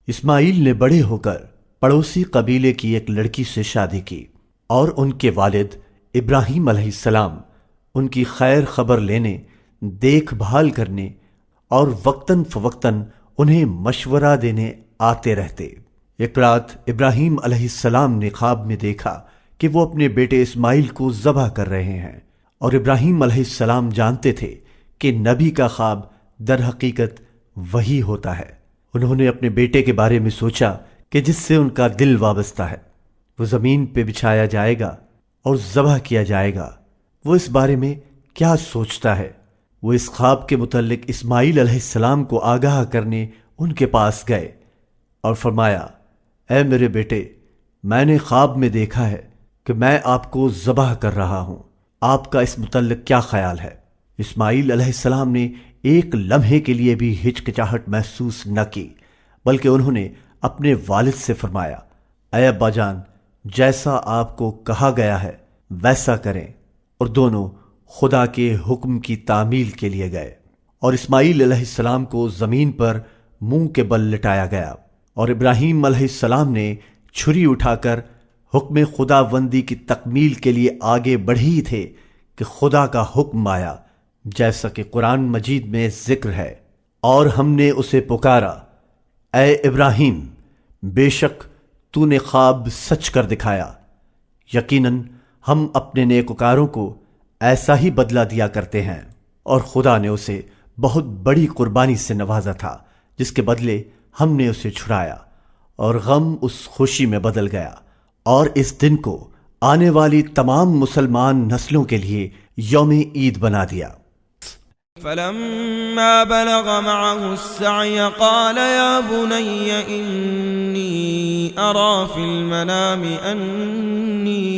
اسماعیل نے بڑے ہو کر پڑوسی قبیلے کی ایک لڑکی سے شادی کی، اور ان کے والد ابراہیم علیہ السلام ان کی خیر خبر لینے، دیکھ بھال کرنے اور وقتاً فوقتاً انہیں مشورہ دینے آتے رہتے۔ ایک رات ابراہیم علیہ السلام نے خواب میں دیکھا کہ وہ اپنے بیٹے اسماعیل کو ذبح کر رہے ہیں، اور ابراہیم علیہ السلام جانتے تھے کہ نبی کا خواب در حقیقت وہی ہوتا ہے۔ انہوں نے اپنے بیٹے کے بارے میں سوچا کہ جس سے ان کا دل وابستہ ہے، وہ زمین پہ بچھایا جائے گا اور ذبح کیا جائے گا۔ وہ اس بارے میں کیا سوچتا ہے؟ وہ اس خواب کے متعلق اسماعیل علیہ السلام کو آگاہ کرنے ان کے پاس گئے اور فرمایا، اے میرے بیٹے، میں نے خواب میں دیکھا ہے کہ میں آپ کو ذبح کر رہا ہوں، آپ کا اس متعلق کیا خیال ہے؟ اسماعیل علیہ السلام نے ایک لمحے کے لیے بھی ہچکچاہٹ محسوس نہ کی، بلکہ انہوں نے اپنے والد سے فرمایا، اے ابا جان، جیسا آپ کو کہا گیا ہے ویسا کریں، اور دونوں خدا کے حکم کی تعمیل کے لیے گئے، اور اسماعیل علیہ السلام کو زمین پر منہ کے بل لٹایا گیا، اور ابراہیم علیہ السلام نے چھری اٹھا کر حکم خداوندی کی تکمیل کے لیے آگے بڑھے ہی تھے کہ خدا کا حکم آیا، جیسا کہ قرآن مجید میں ذکر ہے، اور ہم نے اسے پکارا، اے ابراہیم، بے شک تو نے خواب سچ کر دکھایا، یقیناً ہم اپنے نیکوکاروں کو ایسا ہی بدلہ دیا کرتے ہیں۔ اور خدا نے اسے بہت بڑی قربانی سے نوازا تھا، جس کے بدلے ہم نے اسے چھڑایا، اور غم اس خوشی میں بدل گیا، اور اس دن کو آنے والی تمام مسلمان نسلوں کے لیے یوم عید بنا دیا۔ فلما بلغ معه السعي قال يا بني إني أرى في المنام أني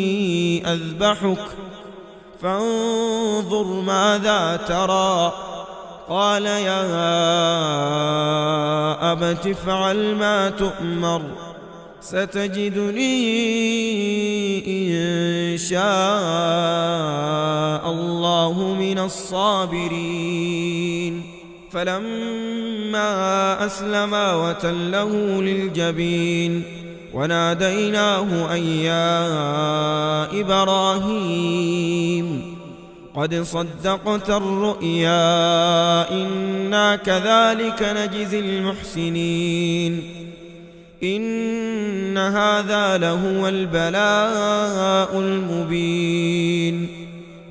أذبحك فانظر ماذا ترى قال يا أبت افعل ما تؤمر ستجدني إن شاء الله من الصابرين فلما أسلما وتله للجبين وناديناه أن يا إبراهيم قد صدقت الرؤيا إنا كذلك نجزي المحسنين إن هذا لهو البلاء المبين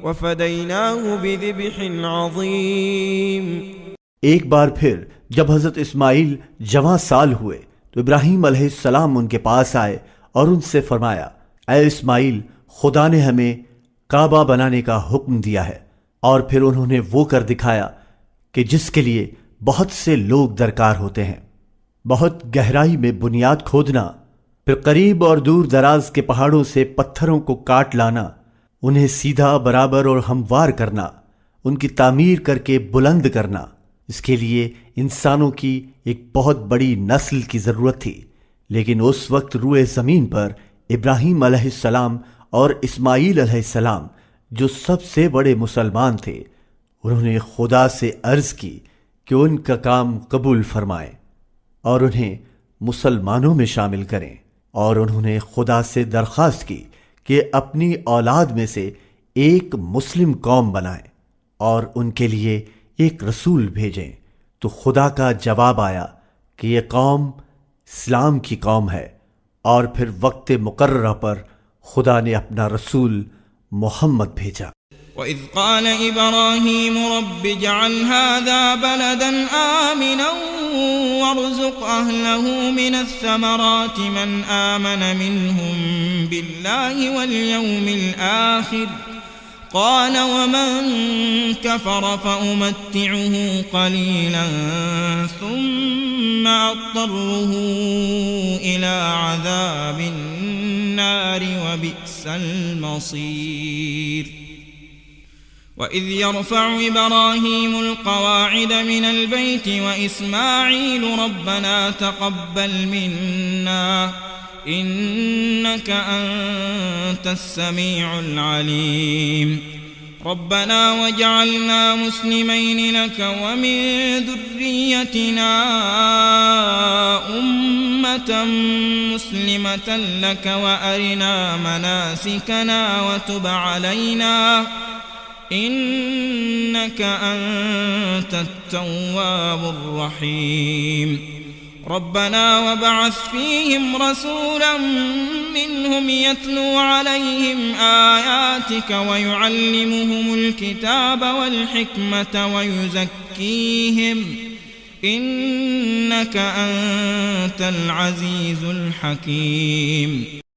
وفديناه بذبح عظيم۔ ایک بار پھر جب حضرت اسماعیل جوان سال ہوئے تو ابراہیم علیہ السلام ان کے پاس آئے اور ان سے فرمایا، اے اسماعیل، خدا نے ہمیں کعبہ بنانے کا حکم دیا ہے، اور پھر انہوں نے وہ کر دکھایا کہ جس کے لیے بہت سے لوگ درکار ہوتے ہیں، بہت گہرائی میں بنیاد کھودنا، پھر قریب اور دور دراز کے پہاڑوں سے پتھروں کو کاٹ لانا، انہیں سیدھا، برابر اور ہموار کرنا، ان کی تعمیر کر کے بلند کرنا۔ اس کے لیے انسانوں کی ایک بہت بڑی نسل کی ضرورت تھی، لیکن اس وقت روئے زمین پر ابراہیم علیہ السلام اور اسماعیل علیہ السلام جو سب سے بڑے مسلمان تھے، انہوں نے خدا سے عرض کی کہ ان کا کام قبول فرمائیں اور انہیں مسلمانوں میں شامل کریں، اور انہوں نے خدا سے درخواست کی کہ اپنی اولاد میں سے ایک مسلم قوم بنائیں اور ان کے لیے ایک رسول بھیجیں۔ تو خدا کا جواب آیا کہ یہ قوم اسلام کی قوم ہے، اور پھر وقت مقررہ پر خدا نے اپنا رسول محمد بھیجا۔ وَإِذْ قَالَ إِبْرَاهِيمُ رَبِّ اجْعَلْ هَذَا بَلَدًا آمِنًا وَارْزُقْ أَهْلَهُ مِنَ الثَّمَرَاتِ مَنْ آمَنَ مِنْهُمْ بِاللَّهِ وَالْيَوْمِ الْآخِرِ قَالَ وَمَنْ كَفَرَ فَأُمَتِّعُهُ قَلِيلًا ثُمَّ أَضْطَرُّهُ إِلَى عَذَابِ النَّارِ وَبِئْسَ الْمَصِيرُ۔ وَإِذْ يَرْفَعُ إِبْرَاهِيمُ الْقَوَاعِدَ مِنَ الْبَيْتِ وَإِسْمَاعِيلُ رَبَّنَا تَقَبَّلْ مِنَّا إِنَّكَ أَنْتَ السَّمِيعُ الْعَلِيمُ رَبَّنَا وَاجْعَلْنَا مُسْلِمَيْنِ لَكَ وَمِنْ ذُرِّيَّتِنَا أُمَّةً أمة مسلمة لك وأرنا مناسكنا وتب علينا إنك أنت التواب الرحيم ربنا وابعث فيهم رسولا منهم يتلو عليهم آياتك ويعلمهم الكتاب والحكمة ويزكيهم إنك أنت العزيز الحكيم